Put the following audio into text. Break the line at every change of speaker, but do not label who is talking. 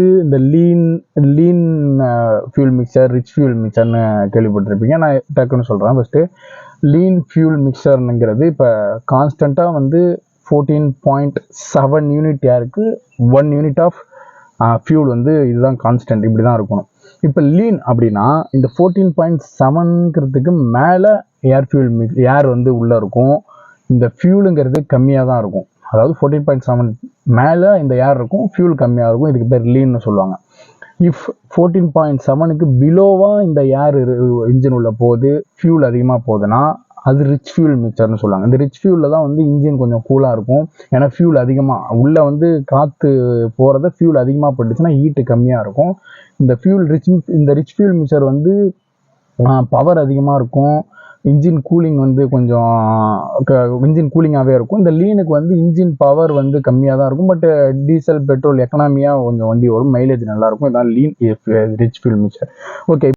இந்த lean fuel mixture, rich fuel மிக்சர்னு கேள்விப்பட்டிருப்பீங்க. நான் டக்குன்னு சொல்கிறேன். ஃபஸ்ட்டு லீன் ஃபியூல் மிக்சர்னுங்கிறது இப்போ கான்ஸ்டண்ட்டாக வந்து 14.7 யூனிட் ஏருக்கு 1 யூனிட் ஆஃப் ஃபியூல் வந்து இதுதான் கான்ஸ்டன்ட், இப்படி தான் இருக்கணும். இப்போ லீன் அப்படின்னா இந்த 14.7ங்கிறதுக்கு மேலே ஏர் வந்து உள்ளே இருக்கும். இந்த ஃபியூலுங்கிறது கம்மியாக தான் இருக்கும். அதாவது 14.7 மேலே இந்த ஏர் இருக்கும், ஃபியூல் கம்மியாக இருக்கும். இதுக்கு பேர் லீன்னு சொல்லுவாங்க. இஃப் 14.7க்கு பிலோவாக இந்த ஏர் இன்ஜின் உள்ள போகுது, ஃபியூல் அதிகமாக போகுதுன்னா அது ரிச் ஃபியூல் மிக்சர்னு சொல்லுவாங்க. இந்த ரிச் ஃபியூலில் தான் வந்து இன்ஜின் கொஞ்சம் கூலாக இருக்கும். ஏன்னா ஃபியூல் அதிகமாக உள்ளே வந்து காற்று போகிறத ஃபியூல் அதிகமாக பட்டுச்சுன்னா ஹீட்டு கம்மியாக இருக்கும். இந்த ரிச் ஃபியூல் மிக்சர் வந்து பவர் அதிகமாக இருக்கும். இன்ஜின் கூலிங் வந்து கொஞ்சம் இன்ஜின் கூலிங்காகவே இருக்கும். இந்த லீனுக்கு வந்து இன்ஜின் பவர் வந்து கம்மியாக தான் இருக்கும். பட் டீசல் பெட்ரோல் எக்கனாமியாக கொஞ்சம் வண்டி ஓடும், மைலேஜ் நல்லாயிருக்கும். இதான் lean rich fuel mixture. Okay.